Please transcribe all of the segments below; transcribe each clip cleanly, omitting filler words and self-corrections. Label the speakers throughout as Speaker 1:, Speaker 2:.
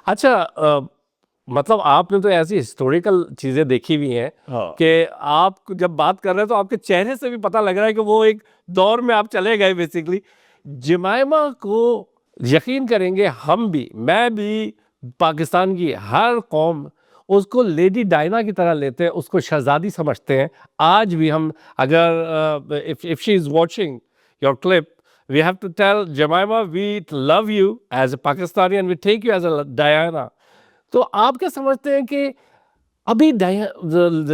Speaker 1: اچھا مطلب آپ نے تو ایسی ہسٹوریکل چیزیں دیکھی ہوئی ہیں کہ آپ جب بات کر رہے ہیں تو آپ کے چہرے سے بھی پتہ لگ رہا ہے کہ وہ ایک دور میں آپ چلے گئے بیسیکلی. جمائمہ کو یقین کریں گے ہم بھی، میں بھی، پاکستان کی ہر قوم اس کو لیڈی ڈائنا کی طرح لیتے ہیں، اس کو شہزادی سمجھتے ہیں. آج بھی ہم اگر if she is watching your clip, we have to tell Jemima we love you as a Pakistani and we take you as a Diana. تو آپ کیا سمجھتے ہیں کہ ابھی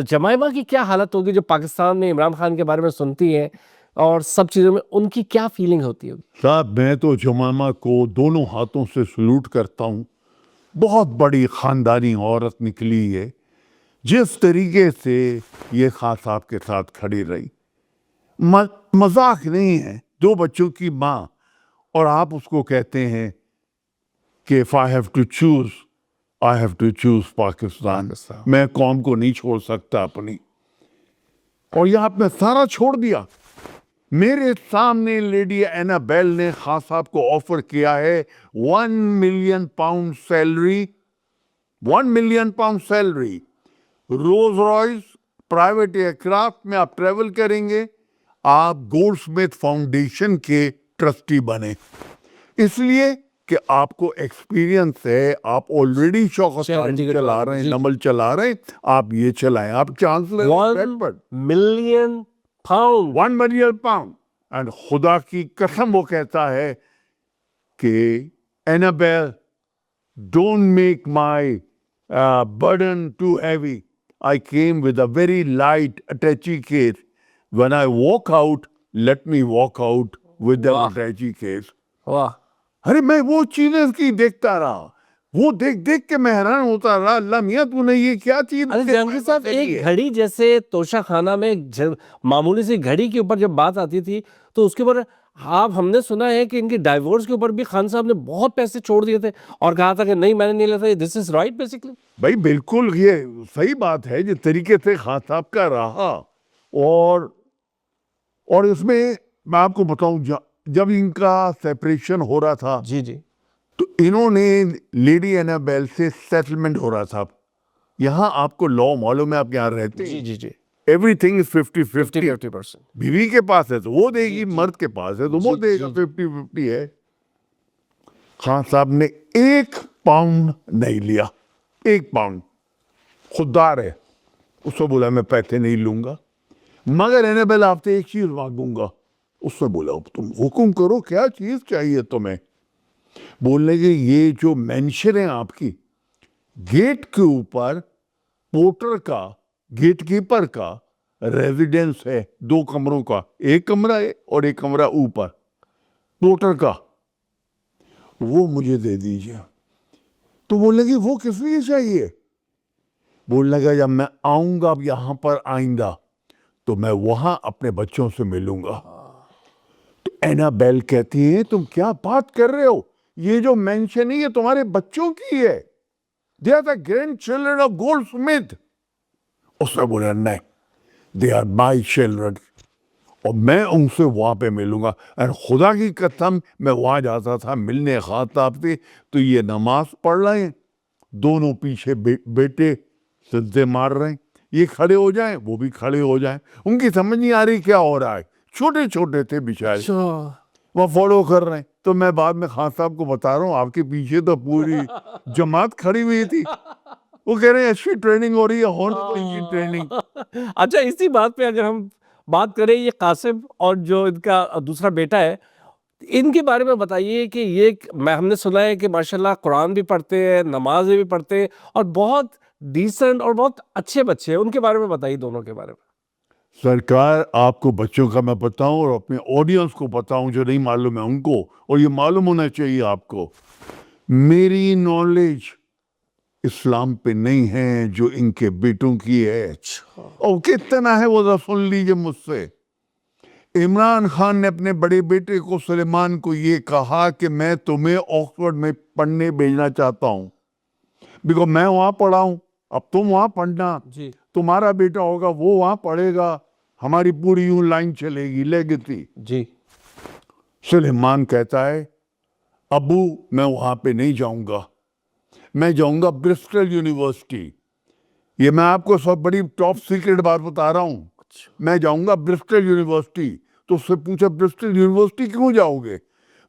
Speaker 1: جمائمہ کی کیا حالت ہوگی جو پاکستان میں عمران خان کے بارے میں سنتی ہیں اور سب چیزوں میں، ان کی کیا فیلنگ ہوتی ہوگی؟
Speaker 2: صاحب میں تو جمائمہ کو دونوں ہاتھوں سے سلوٹ کرتا ہوں. بہت بڑی خاندانی عورت نکلی ہے. جس طریقے سے یہ خان صاحب کے ساتھ کھڑی رہی، مذاق نہیں ہے. 2 بچوں کی ماں، اور آپ اس کو کہتے ہیں کہ if I have to choose, I have to choose Pakistan. میں قوم کو نہیں چھوڑ سکتا اپنی. اور یہاں میں سارا چھوڑ دیا. میرے سامنے لیڈی اینابیل نے خان صاحب کو آفر کیا ہے 1 million pound salary, 1 million pound salary, Rolls Royce private aircraft میں آپ ٹریول کریں گے، آپ گولڈ سمتھ فاؤنڈیشن کے ٹرسٹی بنے. اس لیے کہ آپ کو ایکسپیرینس ہے، آپ آلریڈی چلا رہے ہیں، نمل چلا رہے ہیں، آپ یہ چلائیں، آپ چانس لیں.
Speaker 1: 1 million pound,
Speaker 2: 1 million pound. And خدا کی قسم وہ کہتا ہے کہ Annabel don't make my burden too heavy. I came with a very light attache case. When I walk out, let me walk out with the attache case.
Speaker 1: واہ،
Speaker 2: ارے میں وہ چیزیں کی دیکھتا رہا، وہ دیکھ کے میں حیران ہوتا رہا. اللہ میاں تو نے یہ کیا چیز.
Speaker 1: جہانگیر صاحب ایک گھڑی جیسے توشہ خانہ میں معمولی سی گھڑی کے اوپر جب بات آتی تھی تو اس کے اوپر ہم نے سنا ہے کہ ان کی ڈائیورس کے اوپر بھی خان صاحب نے بہت پیسے چھوڑ دیے تھے اور کہا تھا کہ نہیں میں نے نہیں لیتا. دس از رائٹ بیسیکلی.
Speaker 2: بھائی بالکل یہ صحیح بات ہے جس طریقے سے خان صاحب کا رہا. اور اس میں آپ کو بتاؤں جب ان کا سیپریشن ہو رہا تھا
Speaker 1: جی جی
Speaker 2: تو انہوں نے لیڈی اینابیل سے سیٹلمنٹ ہو رہا تھا. یہاں آپ کو لا معلوم ہے، آپ یہاں رہتے ہیں،
Speaker 1: جی جی جی
Speaker 2: ایوری تھنگ از 50-50.
Speaker 1: 50%.
Speaker 2: بیوی کے پاس ہے تو وہ دے گی، مرد کے پاس ہے تو وہ دے گا. 50-50 ہے. خان صاحب نے 1 پاؤنڈ نہیں لیا. 1 پاؤنڈ. خوددار ہے. اس سے بولا میں پیسے نہیں لوں گا، مگر اینابیل آپ سے ایک چیز مانگوں گا. اس سے بولا تم حکم کرو، کیا چیز چاہیے تمہیں؟ بولنے کے یہ جو مینشن ہے آپ کی، گیٹ کے اوپر پورٹر کا، گیٹ کیپر کا ریزیڈنس ہے 2 کمروں کا. 1 کمرہ ہے اور 1 کمرہ اوپر پورٹر کا، وہ مجھے دے دیجیے. تو بولنے کی وہ کس لیے چاہیے؟ بولنے لگا جب میں آؤں گا یہاں پر آئندہ تو میں وہاں اپنے بچوں سے ملوں گا. تو اینابیل کہتی ہے تم کیا بات کر رہے ہو؟ یہ جو مینشن ہے یہ تمہارے بچوں کی ہے. They are the grandchildren of Goldsmith. اس نے بولا نہیں، they are my children. اور میں ان سے وہاں پہ ملوں گا. اور خدا کی قسم میں وہاں جاتا تھا ملنے خان صاحب سے تو یہ نماز پڑھ رہے ہیں، دونوں پیچھے بیٹے سجدے مار رہے ہیں. یہ کھڑے ہو جائیں، وہ بھی کھڑے ہو جائیں. ان کی سمجھ نہیں آ رہی کیا ہو رہا ہے. چھوٹے چھوٹے تھے بیچارے، وہ فالو کر رہے ہیں. تو میں بعد میں خان صاحب کو بتا رہا ہوں آپ کے پیچھے تو پوری جماعت کھڑی ہوئی تھی. وہ کہہ رہے ہیں اچھی ٹریننگ ہو رہی ہے، ہونے کو کی ٹریننگ.
Speaker 1: اچھا اسی بات پہ اگر ہم بات کریں، یہ قاسم اور جو ان کا دوسرا بیٹا ہے، ان کے بارے میں بتائیے کہ یہ ہم نے سنا ہے کہ ماشاءاللہ قرآن بھی پڑھتے ہیں، نمازیں بھی پڑھتے ہیں اور بہت ڈیسنٹ اور بہت اچھے بچے ہیں. ان کے بارے میں بتائیے، دونوں کے بارے میں.
Speaker 2: سرکار آپ کو بچوں کا میں بتاؤں اور اپنے آڈینس کو بتاؤں جو نہیں معلوم ہے ان کو، اور یہ معلوم ہونا چاہیے آپ کو. میری نالج اسلام پہ نہیں ہے جو ان کے بیٹوں کی ہے. اور کتنا ہے وہ سن لیجئے مجھ سے. عمران خان نے اپنے بڑے بیٹے کو سلیمان کو یہ کہا کہ میں تمہیں آکسفورڈ میں پڑھنے بھیجنا چاہتا ہوں، بیکاز میں وہاں پڑھا ہوں، اب تم وہاں پڑھنا.
Speaker 1: جی
Speaker 2: تمہارا بیٹا ہوگا وہ وہاں پڑھے گا، ہماری پوری یوں لائن چلے گی، لیگسی.
Speaker 1: جی
Speaker 2: سلیمان کہتا ہے ابو میں وہاں پہ نہیں جاؤں گا. میں جاؤں گا برسٹل یونیورسٹی. یہ میں آپ کو سب بڑی ٹاپ سیکرٹ بات بتا رہا ہوں. میں جاؤں گا برسٹل یونیورسٹی. تو اس سے پوچھا برسٹل یونیورسٹی کیوں جاؤ گے؟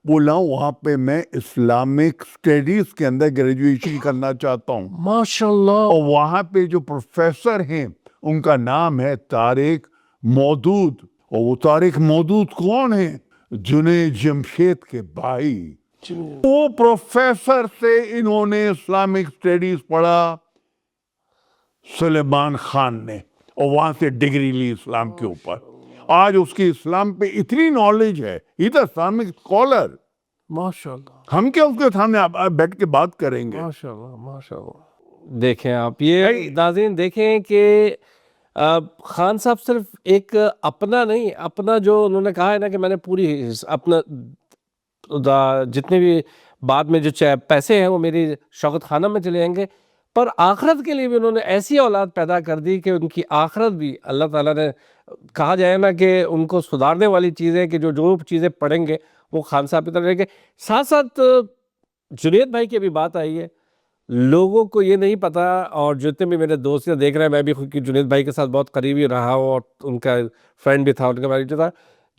Speaker 2: بولا وہاں پہ میں اسلامک اسٹڈیز کے اندر گریجویشن کرنا چاہتا ہوں.
Speaker 1: ماشاء اللہ.
Speaker 2: اور وہاں پہ جو پروفیسر ہیں ان کا نام ہے طارق مودود. اور وہ طارق مودود کون ہیں؟ جنید جمشید کے بھائی. وہ پروفیسر سے انہوں نے اسلامک اسٹڈیز پڑھا سلیمان خان نے, اور وہاں سے ڈگری لی اسلام کے اوپر. آج اس کی اسلام پہ اتنی نالج ہے, ہی دا اسلامک اسکالر.
Speaker 1: ماشاء اللہ.
Speaker 2: ہم کیا اس کے سامنے بیٹھ کے بات کریں گے؟
Speaker 1: ماشاء اللہ ماشاء اللہ. دیکھیں آپ یہ ناظرین دیکھیں کہ خان صاحب صرف ایک اپنا نہیں, اپنا جو انہوں نے کہا ہے نا کہ میں نے پوری اپنا جتنے بھی بعد میں جو پیسے ہیں وہ میری شوکت خانہ میں چلے جائیں گے, پر آخرت کے لیے بھی انہوں نے ایسی اولاد پیدا کر دی کہ ان کی آخرت بھی اللہ تعالیٰ نے کہا جائے نا کہ ان کو سدھارنے والی چیزیں کہ جو چیزیں پڑھیں گے وہ خان صاحب کی طرف رہیں گے. ساتھ ساتھ جنید بھائی کی بھی بات آئی ہے, لوگوں کو یہ نہیں پتا, اور جتنے بھی میرے دوست دیکھ رہے ہیں, میں بھی خود کی جنید بھائی کے ساتھ بہت قریبی رہا ہوں اور ان کا فرینڈ بھی تھا, ان کا مینیجر تھا.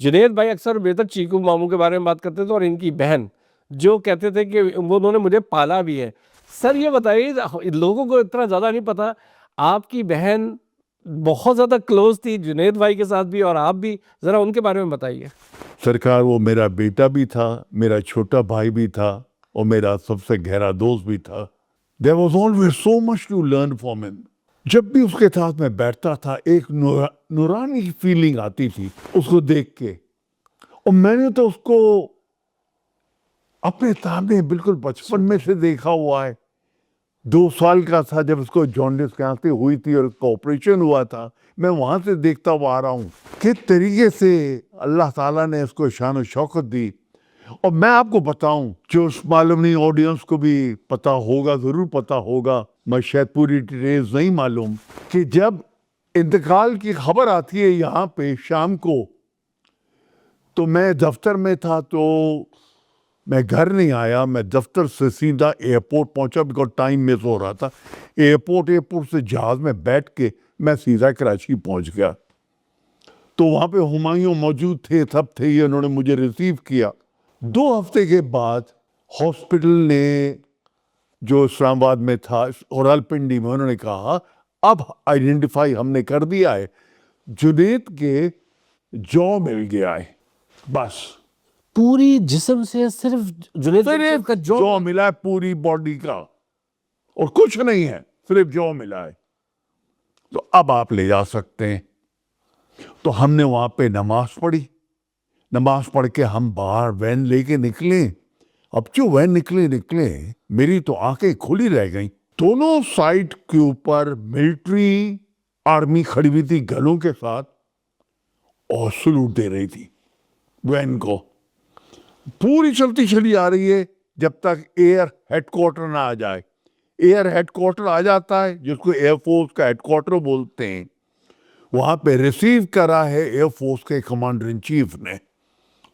Speaker 1: جنید بھائی اکثر بہتر چیکو ماموں کے بارے میں بات کرتے تھے, اور ان کی بہن جو کہتے تھے کہ انہوں نے مجھے پالا بھی ہے. سر یہ بتائیے, لوگوں کو اتنا زیادہ نہیں پتا, آپ کی بہن بہت زیادہ کلوز تھی جنید بھائی کے ساتھ بھی, اور آپ بھی, ذرا ان کے بارے میں بتائیے.
Speaker 2: سرکار وہ میرا بیٹا بھی تھا, میرا چھوٹا بھائی بھی تھا, اور میرا سب سے گہرا دوست بھی تھا. There was always so much to learn from him. جب بھی اس کے ساتھ میں بیٹھتا تھا ایک نورانی فیلنگ آتی تھی اس کو دیکھ کے, اور میں نے تو اس کو اپنے سامنے بالکل بچپن میں سے دیکھا ہوا ہے. 2 سال کا تھا جب اس کو جانڈس کینسر ہوئی تھی اور اس کا آپریشن ہوا تھا. میں وہاں سے دیکھتا ہوا آ رہا ہوں کس طریقے سے اللہ تعالیٰ نے اس کو شان و شوکت دی. اور میں آپ کو بتاؤں, جو معلوم نہیں آڈینس کو بھی پتا ہوگا, ضرور پتا ہوگا, میں شاید پوری ڈیٹیلز نہیں معلوم, کہ جب انتقال کی خبر آتی ہے یہاں پہ شام کو, تو میں دفتر میں تھا, تو میں گھر نہیں آیا, میں دفتر سے سیدھا ایئرپورٹ پہنچا, بیکاز ٹائم مس ہو رہا تھا. ایئرپورٹ سے جہاز میں بیٹھ کے میں سیدھا کراچی پہنچ گیا. تو وہاں پہ ہمایوں موجود تھے, سب تھے, یہ انہوں نے مجھے ریسیو کیا. 2 ہفتے کے بعد ہاسپٹل نے جو اسلام آباد میں تھا اور راولپنڈی میں, انہوں نے کہا اب آئیڈینٹیفائی ہم نے کر دیا ہے, جنید کے جو مل گیا ہے, بس
Speaker 1: پوری جسم سے صرف جنید کا
Speaker 2: جو ملا ہے, پوری باڈی کا, اور کچھ نہیں ہے, صرف جو ملا ہے. تو اب آپ لے جا سکتے ہیں. تو ہم نے وہاں پہ نماز پڑھی. نماز پڑھ کے ہم باہر وین لے کے نکلے. اب جو وین نکلے میری تو آنکھیں کھلی رہ گئیں. دونوں سائڈ کے اوپر ملٹری آرمی کھڑی ہوئی تھی گلوں کے ساتھ, اور سلوٹ دے رہی تھی وین کو. پوری چلتی چلی آ رہی ہے جب تک ایئر ہیڈ کوارٹر نہ آ جائے. ایئر ہیڈ کوارٹر آ جاتا ہے, جس کو ایئر فورس کا ہیڈ کوارٹر بولتے ہیں. وہاں پہ ریسیو کرا ہے ایئر فورس کے کمانڈر ان چیف نے.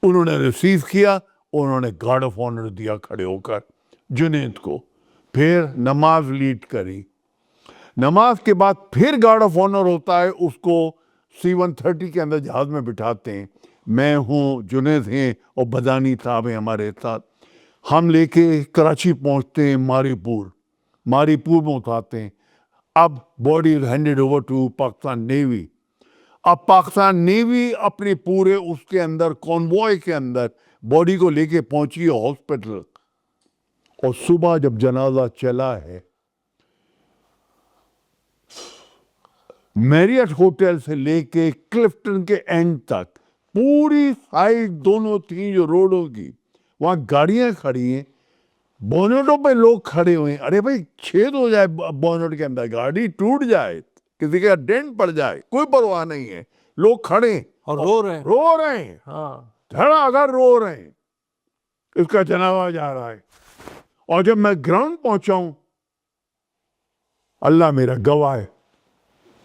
Speaker 2: انہوں نے ریسیو کیا, انہوں نے گارڈ آف آنر دیا کھڑے ہو کر جنید کو. پھر نماز لیڈ کری. نماز کے بعد پھر گارڈ آف آنر ہوتا ہے, اس کو C-130 کے اندر جہاز میں بٹھاتے ہیں. میں ہوں, جنید ہیں, اور بدانی صاحب ہیں ہمارے ساتھ. ہم لے کے کراچی پہنچتے ہیں, ماری پور میں اتارتے ہیں. اب body is handed over to Pakistan Navy. اب پاکستان نیوی اپنے پورے اس کے اندر کانوائے کے اندر باڈی کو لے کے پہنچی ہے ہاسپٹل. اور صبح جب جنازہ چلا ہے, میریٹ ہوٹل سے لے کے کلفٹن کے اینڈ تک پوری سائڈ دونوں تین جو روڈوں کی, وہاں گاڑیاں کھڑی ہیں, بونٹوں پہ لوگ کھڑے ہوئے ہیں. ارے بھائی چھید ہو جائے بونٹ کے اندر, گاڑی ٹوٹ جائے, کسی کا ڈینٹ پڑ جائے, کوئی پرواہ نہیں ہے. لوگ کھڑے
Speaker 1: اور رو رہے ہیں.
Speaker 2: ہاں, دھڑا اگر رو رہے ہیں. اس کا جنازہ جا رہا ہے. اور جب میں گراؤنڈ پہنچا ہوں, اللہ میرا گواہ ہے,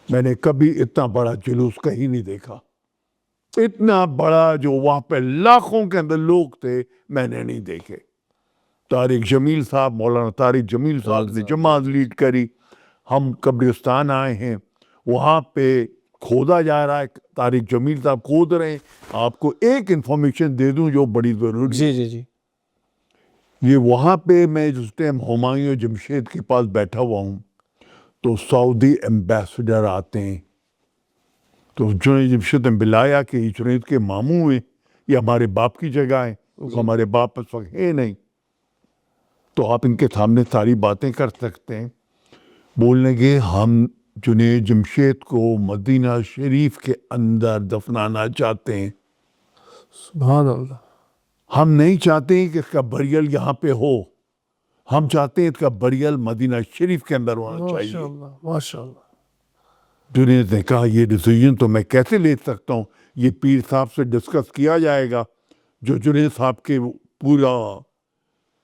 Speaker 2: میں نے کبھی اتنا بڑا جلوس کہیں نہیں دیکھا. اتنا بڑا جو وہاں پہ لاکھوں کے اندر لوگ تھے, میں نے نہیں دیکھے. طارق جمیل صاحب, مولانا طارق جمیل صاحب نے جماعت لیڈ کری. ہم قبرستان آئے ہیں, وہاں پہ کھودا جا رہا ہے, طارق جمیل صاحب کھود رہے ہیں. آپ کو ایک انفارمیشن دے دوں جو بڑی ضروری ہے.
Speaker 1: جی
Speaker 2: یہ وہاں پہ میں جس ٹائم ہمایوں جمشید کے پاس بیٹھا ہوا ہوں تو سعودی ایمبیسڈر آتے ہیں. تو جنید جمشید نے بلایا کہ یہ جنید کے ماموں ہیں, یہ ہمارے باپ کی جگہ ہے, ہمارے باپ اس وقت ہے نہیں, تو آپ ان کے سامنے ساری باتیں کر سکتے ہیں. بولنے لگے ہم جنید جمشید کو مدینہ شریف کے اندر دفنانا چاہتے ہیں.
Speaker 1: سبحان اللہ.
Speaker 2: ہم نہیں چاہتے ہیں کہ اس کا بریل یہاں پہ ہو, ہم چاہتے ہیں اس کا بریل مدینہ شریف کے اندر ہونا چاہیے.
Speaker 1: ماشاء اللہ.
Speaker 2: جنید نے کہا یہ ڈیسیژن تو میں کیسے لے سکتا ہوں, یہ پیر صاحب سے ڈسکس کیا جائے گا. جو جنید صاحب کے پورا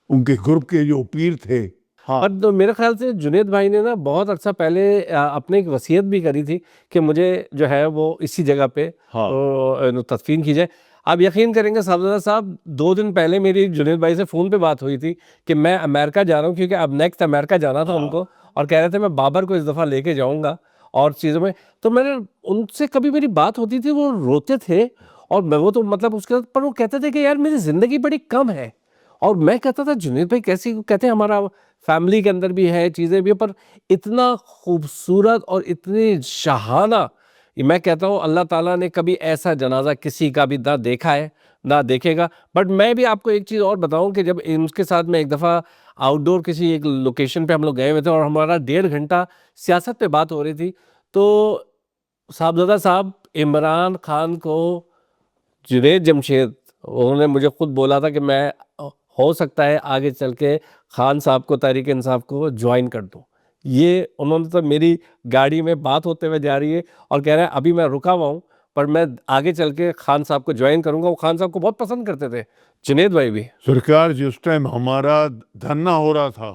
Speaker 2: ان کے گروپ کے جو پیر تھے.
Speaker 1: اور تو میرے خیال سے جنید بھائی نے نا بہت عرصہ پہلے اپنے ایک وصیت بھی کری تھی کہ مجھے جو ہے وہ اسی جگہ پہ تدفین کی جائے. آپ یقین کریں گے صاحبزادہ صاحب, 2 دن پہلے میری جنید بھائی سے فون پہ بات ہوئی تھی کہ میں امریکہ جا رہا ہوں, کیونکہ اب نیکسٹ امریکہ جانا تھا ان کو, اور کہہ رہے تھے میں بابر کو اس دفعہ لے کے جاؤں گا اور چیزوں میں. تو میں نے ان سے کبھی میری بات ہوتی تھی, وہ روتے تھے, اور میں وہ تو مطلب اس کے بعد, پر وہ کہتے تھے کہ یار میری زندگی بڑی کم ہے. اور میں کہتا تھا جنید بھائی کیسی, کہتے ہیں ہمارا فیملی کے اندر بھی ہے, چیزیں بھی ہیں, پر اتنا خوبصورت اور اتنی شاہانہ, میں کہتا ہوں اللہ تعالیٰ نے کبھی ایسا جنازہ کسی کا بھی نہ دیکھا ہے نہ دیکھے گا. بٹ میں بھی آپ کو ایک چیز اور بتاؤں کہ جب ان کے ساتھ میں ایک دفعہ آؤٹ ڈور کسی ایک لوکیشن پہ ہم لوگ گئے ہوئے تھے, اور ہمارا 1.5 گھنٹہ سیاست پہ بات ہو رہی تھی, تو صاحبزادہ صاحب عمران خان کو جنید جمشید, انہوں نے مجھے خود بولا تھا کہ میں ہو سکتا ہے آگے چل کے خان صاحب کو, تحریک انصاف کو جوائن کر دوں. یہ انہوں نے تو میری گاڑی میں بات ہوتے ہوئے جا رہی ہے اور کہہ رہے ہیں ابھی میں رکا ہوا ہوں, پر میں آگے چل کے خان صاحب کو جوائن کروں گا. وہ خان صاحب کو بہت پسند کرتے تھے, جنید بھائی بھی.
Speaker 2: سرکار جس ٹائم ہمارا دھرنا ہو رہا تھا,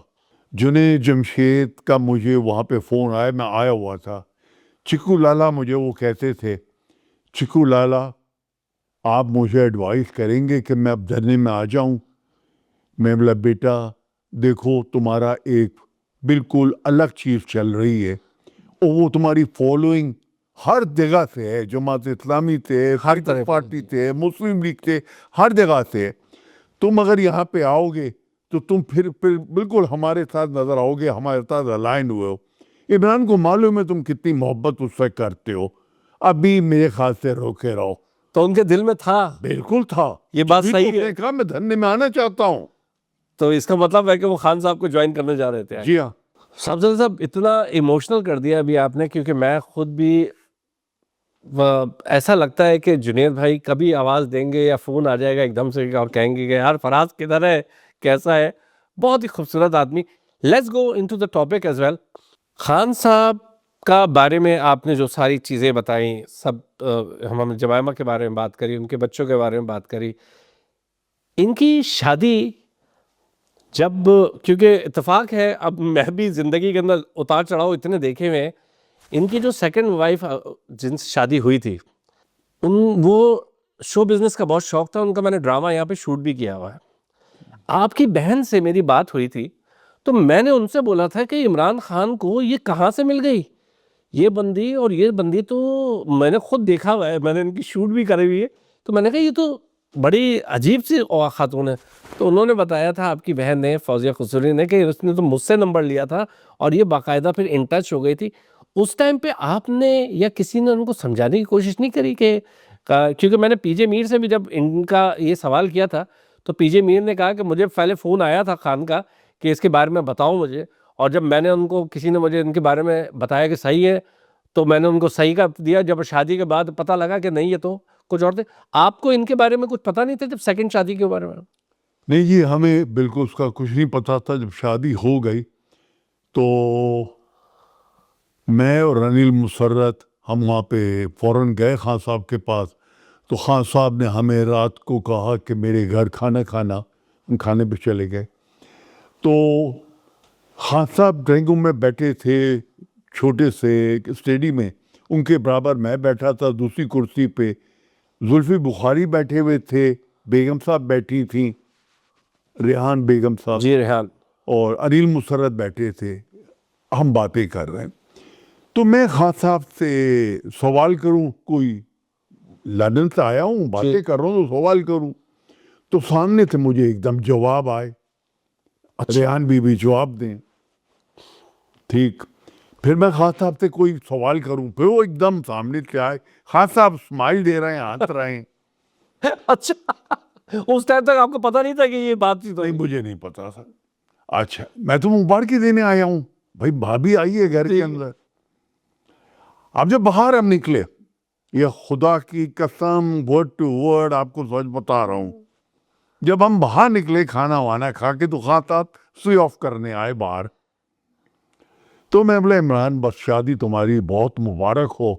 Speaker 2: جنید جمشید کا مجھے وہاں پہ فون آیا, میں آیا ہوا تھا. چکو لالا مجھے وہ کہتے تھے, چکو لالا آپ مجھے ایڈوائز کریں گے کہ میں اب دھرنے میں آ جاؤں. میں بولا بیٹا دیکھو تمہارا ایک بالکل الگ چیز چل رہی ہے, اور وہ تمہاری فالوئنگ ہر جگہ سے ہے, جماعت اسلامی سے,
Speaker 1: ہر طرح
Speaker 2: پارٹی سے, مسلم لیگ سے, ہر جگہ سے. تم اگر یہاں پہ آؤ گے تو تم پھر بالکل ہمارے ساتھ نظر آؤ گے, ہمارے ساتھ الائن ہوئے ہو. عمران کو معلوم ہے تم کتنی محبت اس سے کرتے ہو, ابھی میرے خیال سے روکے رہو.
Speaker 1: تو ان کے دل میں تھا,
Speaker 2: بالکل تھا,
Speaker 1: یہ بات صحیح ہے.
Speaker 2: کہا میں دھرنے میں آنا چاہتا ہوں.
Speaker 1: تو اس کا مطلب ہے کہ وہ خان صاحب کو جوائن کرنے جا رہے تھے.
Speaker 2: جی ہاں.
Speaker 1: صاحبزادہ صاحب اتنا ایموشنل کر دیا ابھی آپ نے, کیونکہ میں خود بھی ایسا لگتا ہے کہ جنید بھائی کبھی آواز دیں گے یا فون آ جائے گا ایک دم سے اور کہیں گے کہ یار فراز کدھر ہے, کیسا ہے, بہت ہی خوبصورت آدمی. Let's go into the topic as well. Khan صاحب کا بارے میں آپ نے جو ساری چیزیں بتائیں, سب ہم نے جمائمہ کے بارے میں بات کری, ان کے بچوں کے بارے میں بات کری, ان کی شادی جب, کیونکہ اتفاق ہے اب میں بھی زندگی کے اندر اتار چڑھاؤ اتنے دیکھے ہوئے ہیں, ان کی جو سیکنڈ وائف جن سے شادی ہوئی تھی, وہ شو بزنس کا بہت شوق تھا ان کا, میں نے ڈرامہ یہاں پہ شوٹ بھی کیا ہوا ہے. آپ کی بہن سے میری بات ہوئی تھی, تو میں نے ان سے بولا تھا کہ عمران خان کو یہ کہاں سے مل گئی یہ بندی, اور یہ بندی تو میں نے خود دیکھا ہوا ہے, میں نے ان کی شوٹ بھی کری ہوئی ہے. تو میں نے کہا یہ تو بڑی عجیب سی خاتون ہے. تو انہوں نے بتایا تھا آپ کی بہن نے, فوزیہ قصوری نے, کہ اس نے تو مجھ سے نمبر لیا تھا اور یہ باقاعدہ پھر ان ٹچ ہو گئی تھی. اس ٹائم پہ آپ نے یا کسی نے ان کو سمجھانے کی کوشش نہیں کری کہ, کیونکہ میں نے پی جے میر سے بھی جب ان کا یہ سوال کیا تھا تو پی جے میر نے کہا کہ مجھے پہلے فون آیا تھا خان کا کہ اس کے بارے میں بتاؤ مجھے, اور جب میں نے ان کو, کسی نے مجھے ان کے بارے میں بتایا کہ صحیح ہے, تو میں نے ان کو صحیح کا دیا. جب شادی کے بعد پتہ لگا کہ نہیں یہ تو کچھ اور تھے. آپ کو ان کے بارے میں کچھ پتہ نہیں تھا جب سیکنڈ شادی کے بارے میں؟
Speaker 2: نہیں جی, ہمیں بالکل اس کا کچھ نہیں پتا تھا. جب شادی ہو گئی تو میں اور انیل مسرت ہم وہاں پہ فوراً گئے خان صاحب کے پاس. تو خان صاحب نے ہمیں رات کو کہا کہ میرے گھر کھانا کھانا, ہم کھانے پہ چلے گئے. تو خان صاحب ڈرائنگ روم میں بیٹھے تھے چھوٹے سے اسٹیڈی میں, ان کے برابر میں بیٹھا تھا دوسری کرسی پہ, زلفی بخاری بیٹھے ہوئے تھے, بیگم صاحب بیٹھی تھیں. ریحان بیگم صاحب
Speaker 1: جی ریحان.
Speaker 2: اور انیل مسرت بیٹھے تھے, ہم باتیں کر رہے ہیں. تو میں خان صاحب سے سوال کروں, کوئی لندن سے آیا ہوں, باتیں کر رہا ہوں تو سوال کروں, تو سامنے سے مجھے ایک دم جواب آئے, ریحان بی بی جواب دیں. ٹھیک, پھر میں خان صاحب سے کوئی سوال کروں, پھر وہ ایک دم سامنے سے آئے, خان صاحب اسمائل دے رہے ہیں, ہنس رہے ہیں.
Speaker 1: اچھا, اس ٹائم تک آپ کو پتا نہیں تھا کہ یہ بات تھی؟ تو
Speaker 2: نہیں, مجھے نہیں پتا تھا. اچھا, میں تو مبارکی دینے آیا ہوں, بھائی بھابھی آئی ہے گھر کے اندر. اب جب باہر ہم نکلے, یہ خدا کی قسم ورڈ ٹو ورڈ آپ کو سچ بتا رہا ہوں, جب ہم باہر نکلے کھانا وانا کھا کے, تو خان صاحب سوئی آف کرنے آئے باہر. تو میں بولا عمران بس شادی تمہاری بہت مبارک ہو,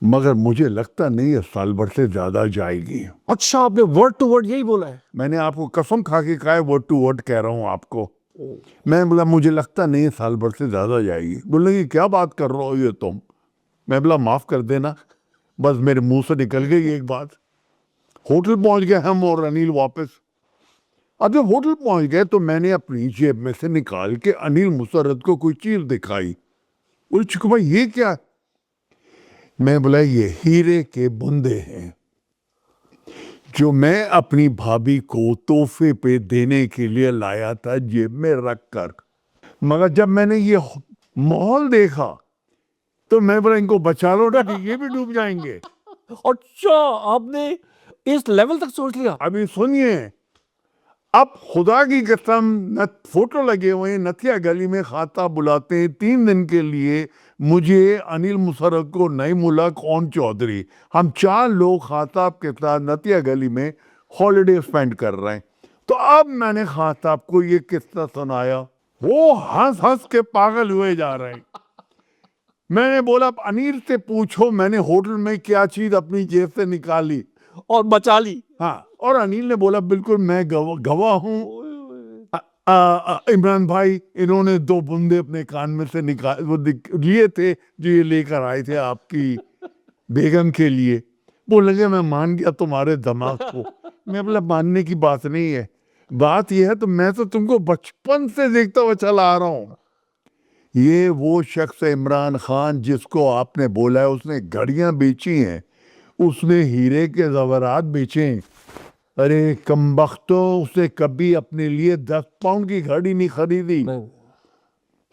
Speaker 2: مگر مجھے لگتا نہیں ہے سال بھر سے زیادہ جائے گی.
Speaker 1: اچھا, آپ نے ورڈ ٹو ورڈ یہی بولا ہے؟
Speaker 2: میں نے آپ کو قسم کھا کے کہا ہے, ورڈ ٹو ورڈ کہہ رہا ہوں آپ کو. میں بولا مجھے لگتا نہیں ہے سال بھر سے زیادہ جائے گی. بولنے کی کیا بات کر رہے ہو یہ تم؟ میں بولا معاف کر دینا, بس میرے منہ سے نکل گئی ایک بات. ہوٹل پہنچ گئے ہم اور انیل واپس. اب جب ہوٹل پہنچ گئے تو میں نے اپنی جیب میں سے نکال کے انیل مسرت کو کوئی چیز دکھائی. بولے چکو بھائی یہ کیا؟ میں بولا یہ ہیرے کے بندے ہیں جو میں اپنی بھابھی کو تحفے پہ دینے کے لیے لایا تھا جیب میں رکھ کر. مگر جب میں نے یہ ماحول دیکھا تو میں بولا ان کو بچا لو نا, یہ بھی ڈوب جائیں گے.
Speaker 1: اچھا, آپ نے اس لیول تک سوچ لیا؟
Speaker 2: ابھی سنیے, اب خدا کی قسم فوٹو لگے ہوئے ہیں نتھیا گلی میں, خاطہ بلاتے ہیں 3 دن کے لیے مجھے, انیل مسرت کو, نعیم الحق, اون چودھری, ہم 4 لوگ خاطاب کے ساتھ نتھیا گلی میں ہالیڈے سپینڈ کر رہے ہیں. تو اب میں نے خاطاب کو یہ قصہ سنایا, وہ ہنس ہنس کے پاگل ہوئے جا رہے ہیں. میں نے بولا انیل سے پوچھو میں نے ہوٹل میں کیا چیز اپنی جیب سے نکالی
Speaker 1: اور بچا لی.
Speaker 2: ہاں, اور انیل نے بولا بالکل میں گواہ ہوں. عمران بھائی, انہوں نے 2 بندے اپنے کان میں سے لیے تھے جو یہ لے کر آئے تھے آپ کی بیگم کے لیے. بول لگے میں مان گیا تمہارے دماغ کو. میں بولا ماننے کی بات نہیں ہے, بات یہ ہے تو میں تو تم کو بچپن سے دیکھتا ہوا چلا آ رہا ہوں. یہ وہ شخص عمران خان جس کو آپ نے بولا ہے اس نے گھڑیاں بیچی ہیں, اس نے ہیرے کے زیورات بیچے ہیں. ارے کمبختو, اس نے کبھی اپنے لیے 10 پاؤنڈ کی گھڑی نہیں خریدی.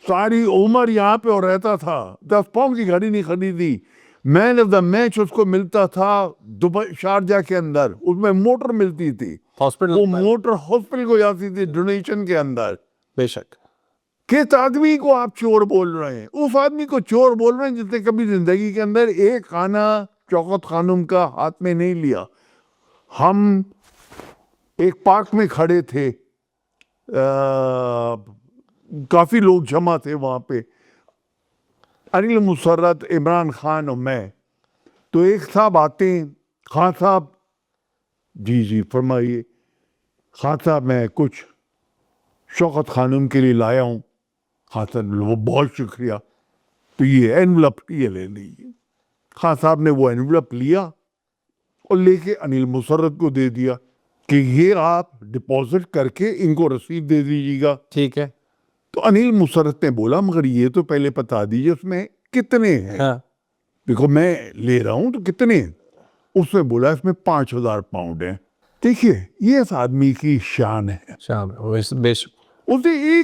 Speaker 2: ساری عمر یہاں پہ اور رہتا تھا, 10 پاؤنڈ کی گھڑی نہیں خریدی. مین آف دا میچ اس کو ملتا تھا دبئی, شارجہ کے اندر, اس میں موٹر ملتی تھی, وہ موٹر ہاسپٹل کو جاتی تھی ڈونیشن کے اندر.
Speaker 1: بے شک.
Speaker 2: کس آدمی کو آپ چور بول رہے ہیں؟ اس آدمی کو چور بول رہے ہیں جس نے کبھی زندگی کے اندر ایک کھانا شوکت خانم کا ہاتھ میں نہیں لیا. ہم ایک پارک میں کھڑے تھے, کافی لوگ جمع تھے وہاں پہ, انیل مسرت, عمران خان اور میں. تو ایک صاحب آتے ہیں, خان صاحب, جی فرمائیے. خان صاحب میں کچھ شوکت خانم کے لیے لایا ہوں. خان صاحب وہ بہت شکریہ, تو یہ انویلپ یہ لے لیجیے. خان صاحب نے وہ انویلپ لیا اور لے کے انیل مسرت کو دے دیا کہ یہ آپ ڈپازٹ کر کے ان کو رسید دے دیجیے گا.
Speaker 1: ٹھیک ہے.
Speaker 2: تو انیل مسرت نے بولا مگر یہ تو پہلے بتا دیجیے اس میں کتنے ہیں. دیکھو میں لے رہا ہوں تو کتنے ہیں. اس نے بولا اس میں 5,000 پاؤنڈ ہیں. دیکھیے یہ اس آدمی کی شان ہے,
Speaker 1: بے شک.
Speaker 2: اسے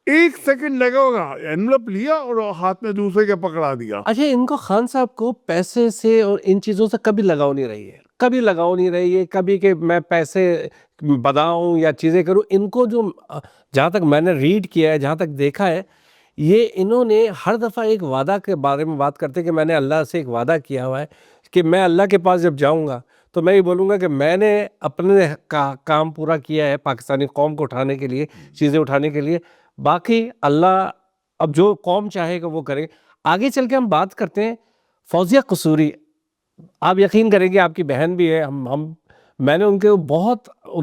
Speaker 2: ایک سیکنڈ لگا ہوگا, انویلپ لیا اور ہاتھ میں دوسرے کے پکڑا دیا.
Speaker 1: اچھا, ان کو خان صاحب کو پیسے سے اور ان چیزوں سے کبھی لگاؤ نہیں رہی ہے, کبھی کہ میں پیسے بداؤں یا چیزیں کروں. ان کو جو جہاں تک میں نے ریڈ کیا ہے, جہاں تک دیکھا ہے, یہ انہوں نے ہر دفعہ ایک وعدہ کے بارے میں بات کرتے کہ میں نے اللہ سے ایک وعدہ کیا ہوا ہے کہ میں اللہ کے پاس جب جاؤں گا تو میں یہ بولوں گا کہ میں نے اپنے کام پورا کیا ہے پاکستانی قوم کو اٹھانے کے لیے, چیزیں اٹھانے کے لیے. باقی اللہ اب جو قوم چاہے گا وہ کرے. آگے چل کے ہم بات کرتے ہیں فوزیہ قصوری. آپ یقین کریں گے آپ کی بہن بھی ہے, میں نے ان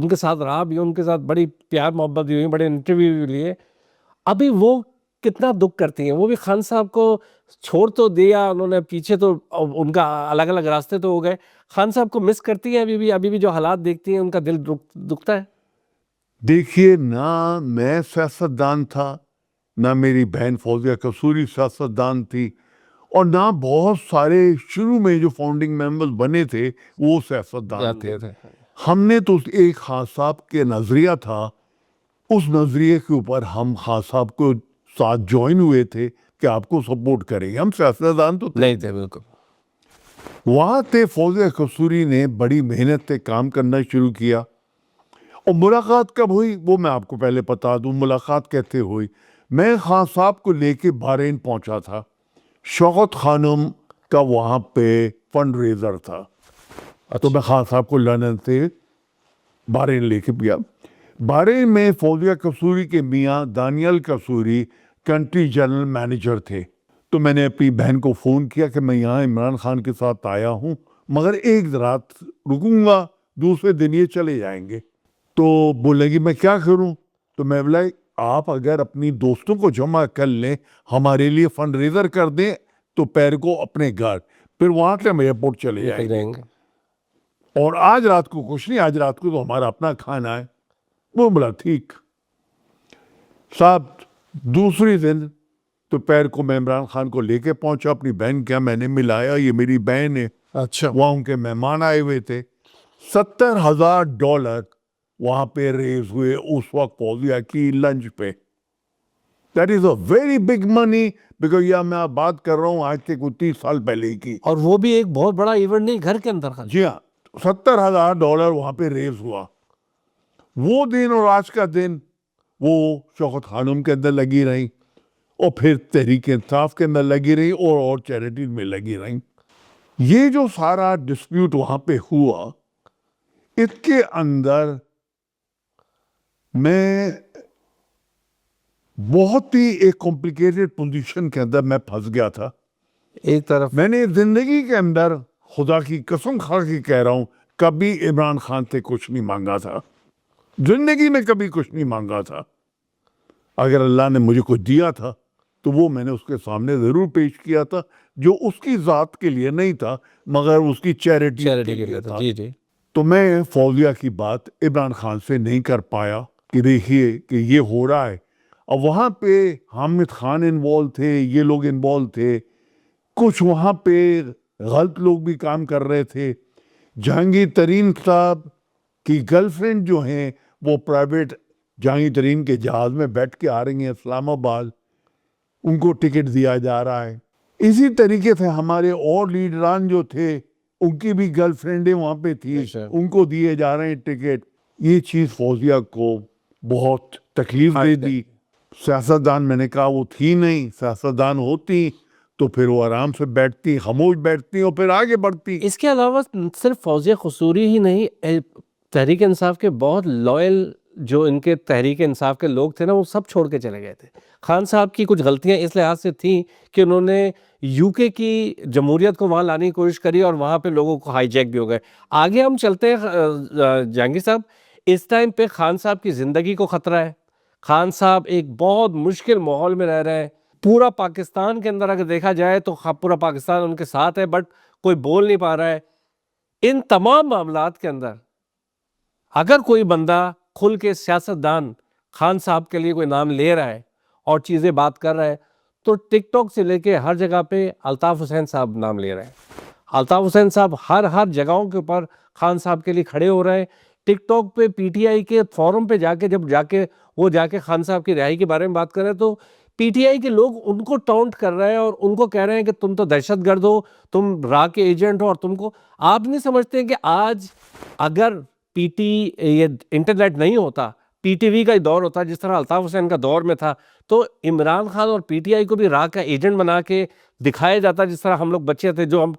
Speaker 1: کے ساتھ رہا بھی, ان کے ساتھ بڑی پیار محبت بھی ہوئی, بڑے انٹرویو بھی لیے. ابھی وہ کتنا دکھ کرتی ہیں, وہ بھی خان صاحب کو چھوڑ تو دیا انہوں نے پیچھے, تو ان کا الگ الگ راستے تو ہو گئے. خان صاحب کو مس کرتی ہیں ابھی بھی جو حالات دیکھتی ہیں ان کا دل دکھتا ہے.
Speaker 2: دیکھیے نہ میں سیاستدان تھا، نہ میری بہن فوزیہ قصوری سیاستدان تھی، اور نہ بہت سارے شروع میں جو فاؤنڈنگ ممبرز بنے تھے وہ سیاستدان تھے۔ ہم نے تو ایک خان صاحب کے نظریہ تھا، اس نظریے کے اوپر ہم خان صاحب کو ساتھ جوائن ہوئے تھے کہ آپ کو سپورٹ کریں گے، ہم سیاستدان تو
Speaker 1: نہیں تھے بالکل۔
Speaker 2: وہاں تھے فوزیہ قصوری نے بڑی محنت سے کام کرنا شروع کیا، اور ملاقات کب ہوئی وہ میں آپ کو پہلے بتا دوں۔ ملاقات کیسے ہوئی؟ میں خان صاحب کو لے کے بحرین پہنچا تھا، شوکت خانم کا وہاں پہ فنڈ ریزر تھا، تو میں خان صاحب کو لندن سے بحرین لے کے گیا۔ بحرین میں فوزیہ قصوری کے میاں Danial Kasuri country general manager تھے، تو میں نے اپنی بہن کو فون کیا کہ میں یہاں عمران خان کے ساتھ آیا ہوں، مگر ایک رات رکوں گا، دوسرے دن یہ چلے جائیں گے۔ تو بولے گی میں کیا کروں؟ تو میں بولا آپ اگر اپنی دوستوں کو جمع کر لیں، ہمارے لیے فنڈ ریزر کر دیں، تو پیر کو اپنے گھر، پھر وہاں سے ہم ایئرپورٹ چلے جائیں گے، اور آج رات کو کچھ نہیں، آج رات کو تو ہمارا اپنا کھانا ہے۔ وہ بولا ٹھیک صاحب۔ دوسری دن تو پیر کو میں عمران خان کو لے کے پہنچا، اپنی بہن کیا میں نے ملایا، یہ میری بہن ہے۔
Speaker 1: اچھا،
Speaker 2: وہاں ان کے مہمان آئے ہوئے تھے، $70,000 وہاں پہ ریز ہوئے اس وقت فوزیہ کی لنچ پہ۔ That is a very big money, because یہ میں بات کر رہا ہوں آج سے کوئی 30 سال پہلے کی۔
Speaker 1: اور وہ بھی ایک بہت بڑا ایونٹ نہیں، گھر کے اندر خالی۔
Speaker 2: جی ہاں، $70,000 وہاں پہ ریز ہوا۔ وہ دن اور آج کا دن وہ شوکت خانم کے اندر لگی رہی، اور پھر تحریک انصاف کے اندر لگی رہی، اور چیریٹیز میں لگی رہی۔ یہ جو سارا ڈسپیوٹ وہاں پہ ہوا، اس کے اندر میں بہت ہی ایک کمپلیکیٹڈ پوزیشن کے اندر میں پھنس گیا تھا۔
Speaker 1: ایک طرف
Speaker 2: میں نے زندگی کے اندر خدا کی قسم کھا کے کہہ رہا ہوں، کبھی عمران خان سے کچھ نہیں مانگا تھا، زندگی میں کبھی کچھ نہیں مانگا تھا۔ اگر اللہ نے مجھے کچھ دیا تھا تو وہ میں نے اس کے سامنے ضرور پیش کیا تھا، جو اس کی ذات کے لیے نہیں تھا مگر اس کی چیریٹی کے لیے تھا۔
Speaker 1: جی جی،
Speaker 2: تو میں فوزیہ کی بات عمران خان سے نہیں کر پایا کہ دیکھیے کہ یہ ہو رہا ہے۔ اور وہاں پہ حامد خان انوالو تھے، یہ لوگ انوالو تھے، کچھ وہاں پہ غلط لوگ بھی کام کر رہے تھے۔ جہانگیر ترین صاحب کی گرل فرینڈ جو ہیں وہ پرائیویٹ جہانگیر ترین کے جہاز میں بیٹھ کے آ رہی ہیں اسلام آباد، ان کو ٹکٹ دیا جا رہا ہے۔ اسی طریقے سے ہمارے اور لیڈران جو تھے ان کی بھی گرل فرینڈیں وہاں پہ تھی، ان کو دیے جا رہے ہیں ٹکٹ۔ یہ چیز فوزیہ کو بہت تکلیف دے دی۔ سیاستدان میں نے کہا وہ تھی نہیں، سیاستدان ہوتی تو پھر وہ آرام سے بیٹھتی، خاموش بیٹھتی اور پھر آگے بڑھتی۔
Speaker 1: اس کے علاوہ صرف فوزیہ قصوری ہی نہیں، تحریک انصاف کے بہت لائل جو ان کے تحریک انصاف کے لوگ تھے نا، وہ سب چھوڑ کے چلے گئے تھے۔ خان صاحب کی کچھ غلطیاں اس لحاظ سے تھیں کہ انہوں نے یو کے کی جمہوریت کو وہاں لانے کی کوشش کری، اور وہاں پہ لوگوں کو ہائی جیک بھی ہو گئے۔ آگے ہم چلتے ہیں جہانگیر صاحب، اس ٹائم پہ خان صاحب کی زندگی کو خطرہ ہے۔ خان صاحب ایک بہت مشکل ماحول میں رہ رہے ہیں۔ پورا پاکستان کے اندر اگر دیکھا جائے تو پورا پاکستان ان کے ساتھ ہے، بٹ کوئی بول نہیں پا رہا ہے۔ ان تمام معاملات کے اندر اگر کوئی بندہ کھل کے سیاستدان خان صاحب کے لیے کوئی نام لے رہا ہے اور چیزیں بات کر رہا ہے، تو ٹک ٹاک سے لے کے ہر جگہ پہ الطاف حسین صاحب نام لے رہے ہیں۔ الطاف حسین صاحب ہر جگہوں کے اوپر خان صاحب کے لیے کھڑے ہو رہے ہیں۔ ٹک ٹاک پہ پی ٹی آئی کے فورم پہ جا کے وہ جا کے خان صاحب کی رہائی کے بارے میں بات کر رہے ہیں، تو پی ٹی آئی کے لوگ ان کو ٹاؤنٹ کر رہے ہیں اور ان کو کہہ رہے ہیں کہ تم تو دہشت گرد ہو، تم را کے ایجنٹ ہو، اور تم کو آپ نہیں سمجھتے کہ آج اگر یہ انٹرنیٹ نہیں ہوتا، پی ٹی وی کا ہی دور ہوتا جس طرح الطاف حسین کا دور میں تھا، تو عمران خان اور پی ٹی آئی کو بھی راہ کا ایجنٹ بنا کے دکھایا جاتا، جس طرح ہم لوگ بچے تھے جو ہم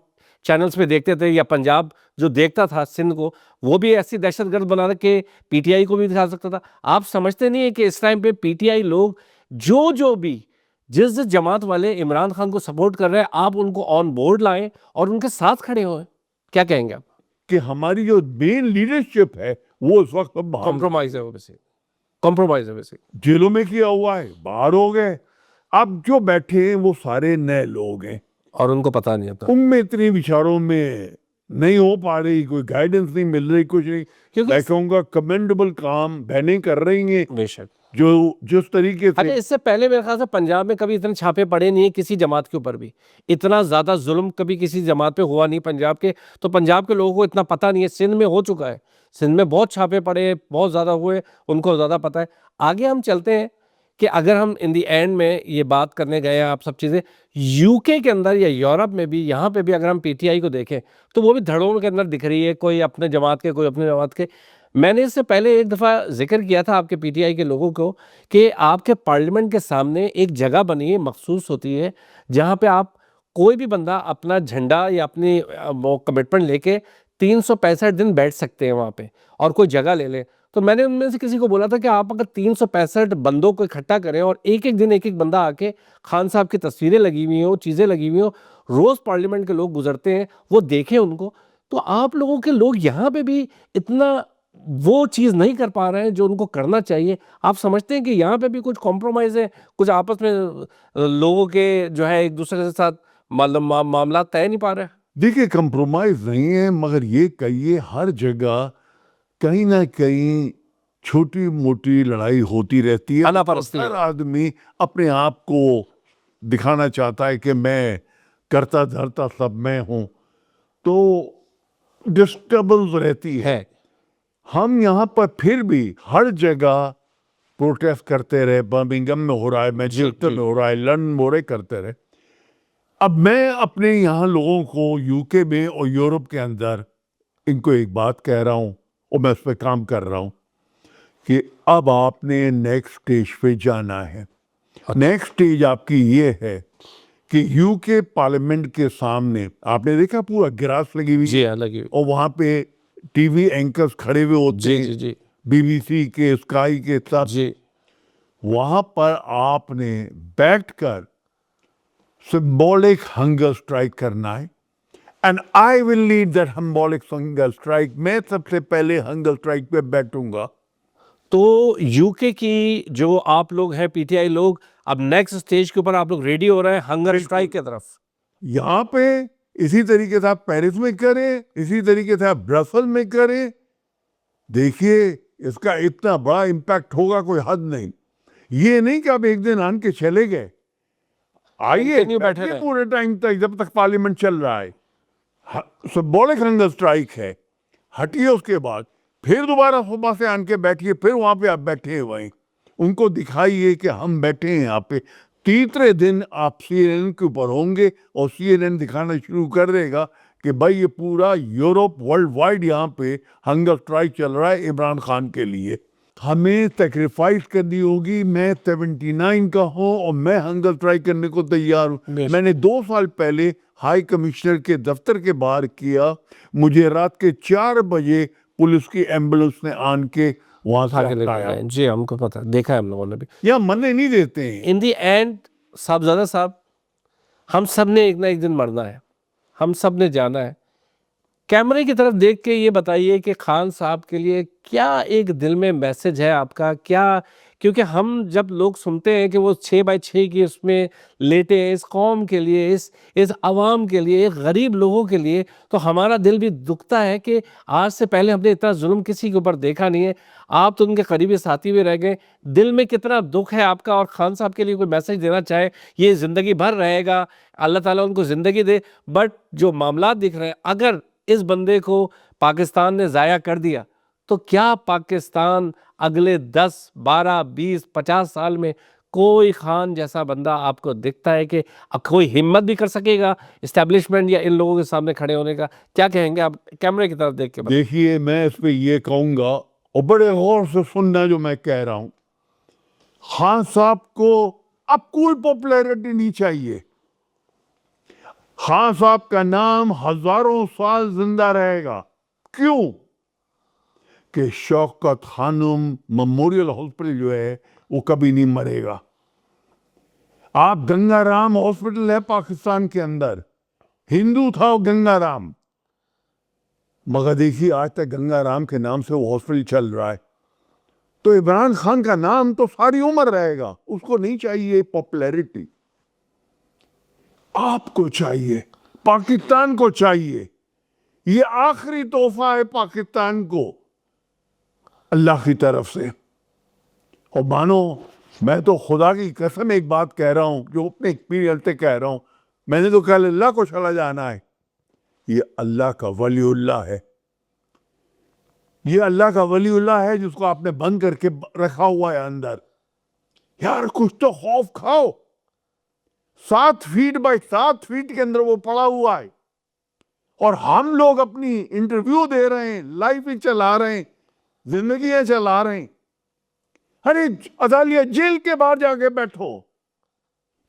Speaker 1: چینلز پہ دیکھتے تھے، یا پنجاب جو دیکھتا تھا سندھ کو، وہ بھی ایسی دہشت گرد بنا کے پی ٹی آئی کو بھی دکھا سکتا تھا۔ آپ سمجھتے نہیں ہیں کہ اس ٹائم پہ پی ٹی آئی لوگ جو بھی جس جماعت والے عمران خان کو سپورٹ کر رہے ہیں، آپ ان کو آن بورڈ لائیں اور ان کے ساتھ کھڑے ہوئے؟ کیا کہیں گے آپ؟
Speaker 2: کہ ہماری جو مین لیڈرشپ ہے وہ اس وقت
Speaker 1: کمپرومائز ہے، کمپرومائز ہے ویسے،
Speaker 2: جیلوں میں کیا ہوا ہے، باہر ہو گئے۔ اب جو بیٹھے ہیں وہ سارے نئے لوگ ہیں،
Speaker 1: اور ان کو پتہ نہیں ہوتا۔
Speaker 2: ان میں اتنی بیچاروں میں نہیں ہو پا رہی, کوئی گائیڈنس نہیں مل رہی, کچھ نہیں. میں کہوں گا کمینڈیبل کام بہنیں کر رہی ہیں,
Speaker 1: بے شک.
Speaker 2: جو جس طریقے سے.
Speaker 1: اس سے پہلے میرے خیال سے پنجاب میں کبھی اتنے چھاپے پڑے نہیں ہیں کسی جماعت کے اوپر بھی, اتنا زیادہ ظلم کبھی کسی جماعت پہ ہوا نہیں پنجاب کے, تو پنجاب کے لوگوں کو اتنا پتہ نہیں ہے. سندھ میں ہو چکا ہے, سندھ میں بہت چھاپے پڑے, بہت زیادہ ہوئے, ان کو زیادہ پتہ ہے. آگے ہم چلتے ہیں کہ اگر ہم ان دی اینڈ میں یہ بات کرنے گئے ہیں آپ سب چیزیں, یو کے اندر یا یورپ میں بھی, یہاں پہ بھی اگر ہم پی ٹی آئی کو دیکھیں تو وہ بھی دھڑوں کے اندر دکھ رہی ہے, کوئی اپنے جماعت کے, کوئی اپنے جماعت کے. میں نے اس سے پہلے ایک دفعہ ذکر کیا تھا آپ کے پی ٹی آئی کے لوگوں کو کہ آپ کے پارلیمنٹ کے سامنے ایک جگہ بنی ہے, مخصوص ہوتی ہے, جہاں پہ آپ کوئی بھی بندہ اپنا جھنڈا یا اپنی کمٹمنٹ لے کے 365 دن بیٹھ سکتے ہیں وہاں پہ, اور کوئی جگہ لے لیں. تو میں نے ان میں سے کسی کو بولا تھا کہ آپ اگر 365 بندوں کو اکٹھا کریں اور ایک ایک دن ایک ایک بندہ آ کے, خان صاحب کی تصویریں لگی ہوئی ہوں, چیزیں لگی ہوئی ہوں, روز پارلیمنٹ کے لوگ گزرتے ہیں, وہ دیکھیں ان کو, تو آپ لوگوں کے لوگ یہاں پہ بھی اتنا وہ چیز نہیں کر پا رہے ہیں جو ان کو کرنا چاہیے. آپ سمجھتے ہیں کہ یہاں پہ بھی کچھ کمپرومائز ہے, کچھ آپس میں لوگوں کے جو ہے ایک دوسرے کے ساتھ معاملات طے نہیں پا رہے؟
Speaker 2: دیکھیے کمپرومائز نہیں ہے, مگر یہ کہیے ہر جگہ کہیں نہ کہیں چھوٹی موٹی لڑائی ہوتی رہتی ہے.
Speaker 1: انا پرستی,
Speaker 2: ہر آدمی اپنے آپ کو دکھانا چاہتا ہے کہ میں کرتا دھرتا سب میں ہوں, تو ڈسٹربنس رہتی ہے. ہم یہاں پر پھر بھی ہر جگہ پروٹیسٹ کرتے رہے, برمنگھم میں ہو رہا ہے, مینچسٹر میں ہو رہا ہے, لندن میں ہو رہے, کرتے رہے. اب میں اپنے یہاں لوگوں کو یو کے میں اور یورپ کے اندر ان کو ایک بات کہہ رہا ہوں, اور میں اس پہ کام کر رہا ہوں, کہ اب آپ نے نیکسٹ اسٹیج پہ جانا ہے. نیکسٹ اسٹیج آپ کی یہ ہے کہ یو کے پارلیمنٹ کے سامنے آپ نے دیکھا پورا گراس لگی ہوئی, اور وہاں پہ ٹی وی اینکرز کھڑے ہوئے ہوتے ہیں, بی بی سی کے, اسکائی کے ساتھ. وہاں پر آپ نے بیٹھ کر symbolic hunger strike کرنا ہے, and I will lead that symbolic hunger strike. میں سب سے پہلے hunger strike پہ بیٹھوں گا.
Speaker 1: تو یو کے کی جو آپ لوگ ہیں پی ٹی آئی لوگ, اب نیکسٹ اسٹیج کے اوپر آپ لوگ ریڈی ہو رہے ہیں ہنگر اسٹرائک کی طرف.
Speaker 2: یہاں پہ اسی طریقے سے آپ پیرس میں کریں, اسی طریقے سے آپ برسل میں کریں. دیکھیے اس کا اتنا بڑا امپیکٹ ہوگا کوئی حد نہیں. یہ نہیں کہ آپ ایک دن آن کے چلے گئے, آئیے بیٹھے پورے ٹائم تک جب تک پارلیمنٹ چل رہا ہے. سمبولک ہنگر اسٹرائک ہے, ہٹیے اس کے بعد پھر دوبارہ صبح سے آن کے بیٹھیے, پھر وہاں پہ آپ بیٹھے ہوئے, ان کو دکھائیے کہ ہم بیٹھے ہیں یہاں پہ. تیسرے دن آپ سی این این کے اوپر ہوں گے, اور سی این این دکھانا شروع کر دے گا کہ بھائی یہ پورا یورپ ورلڈ وائڈ یہاں پہ ہنگر اسٹرائک چل رہا ہے عمران خان کے لیے. ہمیں سیکریفائس کرنی ہوگی. میں 79 کا ہوں اور میں ہنگر اسٹرائک کرنے کو تیار ہوں. میں نے 2 سال پہلے ہائی کمشنر کے دفتر کے باہر کیا, مجھے رات کے 4 بجے پولیس کی ایمبولنس نے آن کے وہاں سے ہٹایا.
Speaker 1: جی ہم کو پتا, دیکھا ہے ہم لوگوں نے بھی.
Speaker 2: یہاں منع نہیں دیتے ہیں.
Speaker 1: ان دی اینڈ صاحبزادہ صاحب, ہم سب نے ایک نہ ایک دن مرنا ہے, ہم سب نے جانا ہے. کیمرے کی طرف دیکھ کے یہ بتائیے کہ خان صاحب کے لیے کیا ایک دل میں میسج ہے آپ کا, کیا, کیونکہ ہم جب لوگ سنتے ہیں کہ وہ 6x6 کی اس میں لیٹے ہیں اس قوم کے لیے, اس عوام کے لیے, ایک غریب لوگوں کے لیے, تو ہمارا دل بھی دکھتا ہے کہ آج سے پہلے ہم نے اتنا ظلم کسی کے اوپر دیکھا نہیں ہے. آپ تو ان کے قریبی ساتھی بھی رہ گئے, دل میں کتنا دکھ ہے آپ کا, اور خان صاحب کے لیے کوئی میسج دینا چاہے. یہ زندگی بھر رہے گا, اللہ تعالیٰ ان کو زندگی دے, بٹ جو معاملات دکھ رہے ہیں, اگر اس بندے کو پاکستان نے ضائع کر دیا تو کیا پاکستان اگلے 10, 12, 20, 50 سال میں کوئی خان جیسا بندہ آپ کو دکھتا ہے کہ اب کوئی ہمت بھی کر سکے گا اسٹیبلشمنٹ یا ان لوگوں کے سامنے کھڑے ہونے کا؟ کیا کہیں گے آپ کیمرے کی طرف دیکھ کے؟
Speaker 2: دیکھیے میں اس پہ یہ کہوں گا, اور بڑے غور سے سننا جو میں کہہ رہا ہوں. خان صاحب کو اب کوئی پاپولیرٹی نہیں چاہیے. خان صاحب کا نام ہزاروں سال زندہ رہے گا. کیوں؟ کہ شوکت خانم میموریل ہاسپٹل جو ہے وہ کبھی نہیں مرے گا. آپ گنگا رام ہاسپٹل ہے پاکستان کے اندر, ہندو تھا وہ گنگا رام, مگر دیکھیے آج تک گنگا رام کے نام سے وہ ہاسپٹل چل رہا ہے. تو عمران خان کا نام تو ساری عمر رہے گا. اس کو نہیں چاہیے پاپولیرٹی, آپ کو چاہیے, پاکستان کو چاہیے. یہ آخری تحفہ ہے پاکستان کو اللہ کی طرف سے. اور مانو میں تو خدا کی قسم ایک بات کہہ رہا ہوں جو اپنے ایکسپیرینس سے کہہ رہا ہوں, میں نے تو کل اللہ کو چلا جانا ہے, یہ اللہ کا ولی اللہ ہے, یہ اللہ کا ولی اللہ ہے جس کو آپ نے بند کر کے رکھا ہوا ہے اندر. یار کچھ تو خوف کھاؤ. 7 فیٹ بائی 7 فیٹ کے اندر وہ پڑا ہوا ہے, اور ہم لوگ اپنی انٹرویو دے رہے ہیں, لائف ہی چلا رہے ہیں, زندگیاں چلا رہے ہیں. ارے عدالیہ جیل کے باہر جا کے بیٹھو,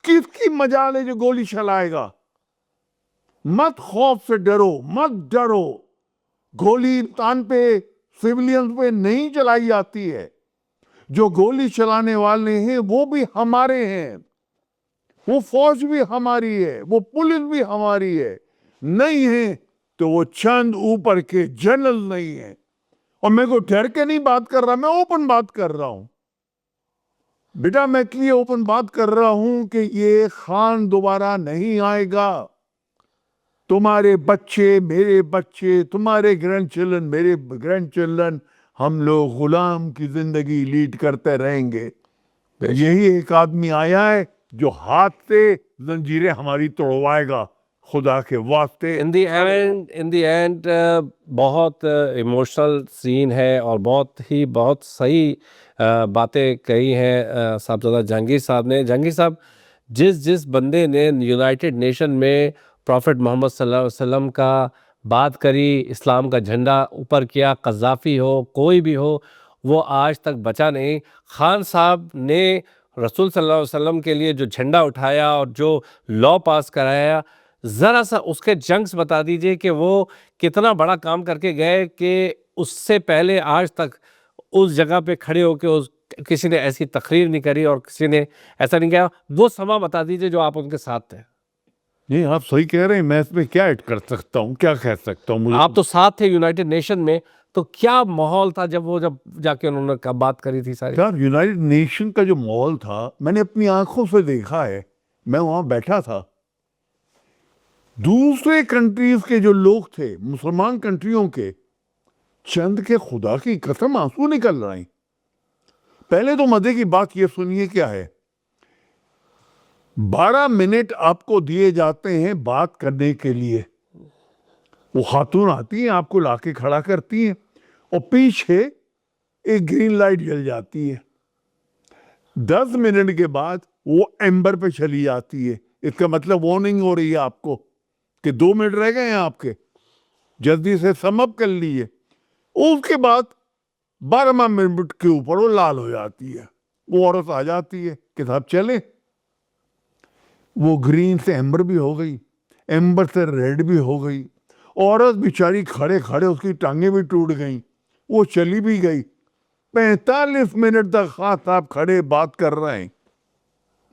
Speaker 2: کس کی مجال ہے جو گولی چلائے گا؟ مت خوف سے ڈرو, مت ڈرو. گولی انسان پہ, سویلینز پہ نہیں چلائی جاتی ہے. جو گولی چلانے والے ہیں وہ بھی ہمارے ہیں, وہ فوج بھی ہماری ہے, وہ پولیس بھی ہماری ہے. نہیں ہے تو وہ چند اوپر کے جنرل نہیں ہیں. اور میں کوئی ڈر کے نہیں بات کر رہا, میں اوپن بات کر رہا ہوں. بیٹا میں یہ اوپن بات کر رہا ہوں کہ یہ خان دوبارہ نہیں آئے گا. تمہارے بچے, میرے بچے, تمہارے گرینڈ چلڈرن, میرے گرینڈ چلڈرن, ہم لوگ غلام کی زندگی لیڈ کرتے رہیں گے. یہی ایک آدمی آیا ہے جو ہاتھ سے زنجیریں ہماری توڑوائے گا, خدا کے واسطے.
Speaker 1: ان دی اینڈ بہت ایموشنل سین ہے, اور بہت صحیح باتیں کہی ہیں صاحبزادہ جہانگیر صاحب نے. جہانگیر صاحب, جس بندے نے یونائٹڈ نیشن میں پروفٹ محمد صلی اللہ علیہ وسلم کا بات کری, اسلام کا جھنڈا اوپر کیا, قذافی ہو, کوئی بھی ہو, وہ آج تک بچا نہیں. خان صاحب نے رسول صلی اللہ علیہ وسلم کے لیے جو جھنڈا اٹھایا اور جو لا پاس کرایا, ذرا سا اس کے جنکس بتا دیجئے کہ وہ کتنا بڑا کام کر کے گئے کہ اس سے پہلے آج تک اس جگہ پہ کھڑے ہو کے کسی نے ایسی تقریر نہیں کری اور کسی نے ایسا نہیں کیا. وہ سما بتا دیجئے جو آپ ان کے ساتھ تھے.
Speaker 2: نہیں آپ صحیح کہہ رہے ہیں, میں اس میں کیا ایڈ کر سکتا ہوں, کیا کہہ سکتا ہوں.
Speaker 1: آپ تو ساتھ تھے یونائٹڈ نیشن میں, تو کیا ماحول تھا جب جا کے انہوں نے بات کری تھی ساری؟
Speaker 2: یار یونائٹڈ نیشن کا جو ماحول تھا میں نے اپنی آنکھوں سے دیکھا ہے. میں وہاں بیٹھا تھا, دوسرے کنٹریز کے جو لوگ تھے, مسلمان کنٹریوں کے, چند کے خدا کی قسم آنسو نکل رہے ہیں. پہلے تو مزے کی بات یہ سنیے کیا ہے, 12 منٹ آپ کو دیے جاتے ہیں بات کرنے کے لیے. وہ خاتون آتی ہیں, آپ کو لا کے کھڑا کرتی ہیں, اور پیچھے ایک گرین لائٹ جل جاتی ہے. 10 منٹ کے بعد وہ ایمبر پہ چلی جاتی ہے. اس کا مطلب وارننگ ہو رہی ہے آپ کو کہ 2 منٹ رہ گئے ہیں آپ کے, جلدی سے سم اپ کر لیجیے. اس کے بعد 12 منٹ کے اوپر وہ لال ہو جاتی ہے. وہ عورت آ جاتی ہے کہ صاحب چلے. وہ گرین سے ایمبر بھی ہو گئی, ایمبر سے ریڈ بھی ہو گئی. عورت بیچاری کھڑے کھڑے اس کی ٹانگیں بھی ٹوٹ گئیں, وہ چلی بھی گئی. 45 منٹ تک خان صاحب کھڑے بات کر رہے ہیں,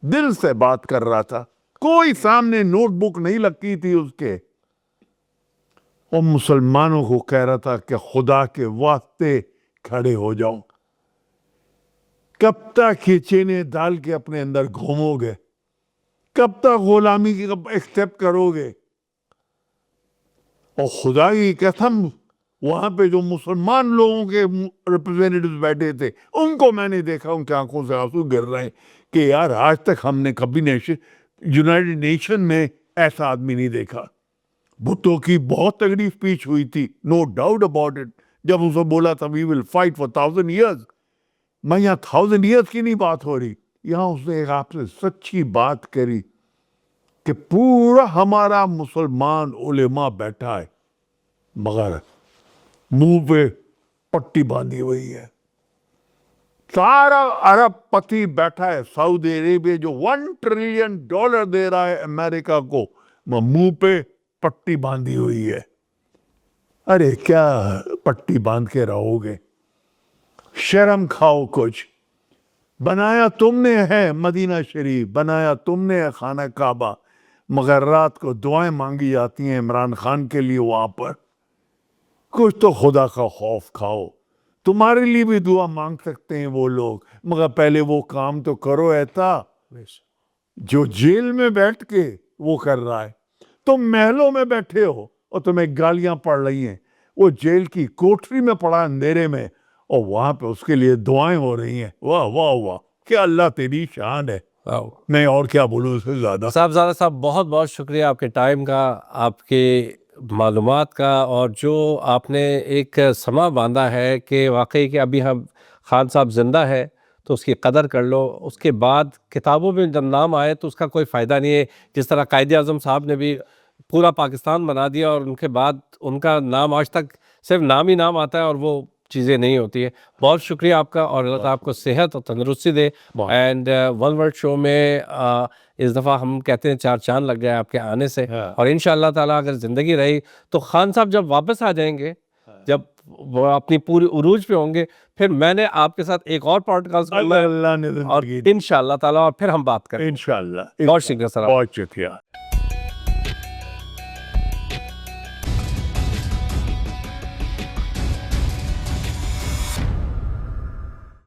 Speaker 2: دل سے بات کر رہا تھا, کوئی سامنے نوٹ بک نہیں لگی تھی اس کے. اور مسلمانوں کو کہہ رہا تھا کہ خدا کے واسطے کھڑے ہو جاؤ. کب تک یہ چینیں ڈال کے اپنے اندر گھومو گے؟ کب تک غلامی کی ایکسپٹ کرو گے؟ اور خدا کی قسم وہاں پہ جو مسلمان لوگوں کے ریپرزینٹیو بیٹھے تھے, ان کو میں نے دیکھا, ان کی آنکھوں سے آنسو گر رہے ہیں کہ یار آج تک ہم نے کبھی یونائٹڈ نیشن میں ایسا آدمی نہیں دیکھا. بھٹو کی بہت تگڑی اسپیچ ہوئی تھی, نو ڈاؤٹ اباؤٹ اٹ, جب اسے بولا تھا وی ول فائٹ فار 1000 ایئرز. میں یہاں 1000 ایئرز کی نہیں بات ہو رہی, یہاں اس نے ایک آپ سے سچی بات کری کہ پورا ہمارا مسلمان علماء بیٹھا ہے مگر منہ پہ پٹی باندھی ہوئی ہے. سارا عرب پتی بیٹھا ہے, سعودی عربیہ جو $1 ٹریلین دے رہا ہے امریکہ کو, وہ منہ پہ پٹی باندھی ہوئی ہے. ارے کیا پٹی باندھ کے رہو گے؟ شرم کھاؤ کچھ. بنایا تم نے ہے مدینہ شریف, بنایا تم نے ہے خانہ کعبہ, مگر رات کو دعائیں مانگی جاتی ہیں عمران خان کے لیے وہاں پر. کچھ تو خدا کا خوف کھاؤ. تمہارے لیے بھی دعا مانگ سکتے ہیں وہ لوگ, مگر پہلے وہ کام تو کرو ایسا جو جیل میں بیٹھ کے وہ کر رہا ہے. تم محلوں میں بیٹھے ہو, اور تمہیں گالیاں پڑ رہی ہیں، وہ جیل کی کوٹری میں پڑا اندھیرے میں، اور وہاں پہ اس کے لیے دعائیں ہو رہی ہیں. واہ واہ واہ، کیا اللہ تیری شان ہے. میں اور کیا بولوں اس سے زیادہ.
Speaker 1: صاحبزادہ صاحب بہت بہت شکریہ آپ کے ٹائم کا، آپ کے معلومات کا، اور جو آپ نے ایک سما باندھا ہے کہ واقعی کہ ابھی ہم خان صاحب زندہ ہے تو اس کی قدر کر لو، اس کے بعد کتابوں میں جب نام آئے تو اس کا کوئی فائدہ نہیں ہے. جس طرح قائد اعظم صاحب نے بھی پورا پاکستان بنا دیا اور ان کے بعد ان کا نام آج تک صرف نام ہی نام آتا ہے اور وہ چیزیں نہیں ہوتی ہے. بہت شکریہ آپ کا، اور اللہ تعالیٰ آپ کو صحت اور تندرستی دے. اینڈ ون ورڈ شو میں اس دفعہ ہم کہتے ہیں 4 چاند لگ گئے آپ کے آنے سے، اور انشاءاللہ تعالیٰ اگر زندگی رہی تو خان صاحب جب واپس آ جائیں گے، جب وہ اپنی پوری عروج پہ ہوں گے، پھر میں نے آپ کے ساتھ ایک اور پوڈ کاسٹ کرنا ہے،
Speaker 2: اللہ نے
Speaker 1: اور
Speaker 2: زندگی دی.
Speaker 1: انشاءاللہ تعالیٰ اور پھر ہم بات کریں.
Speaker 2: انشاءاللہ.
Speaker 1: بہت شکریہ سر.
Speaker 2: بہت شکریہ.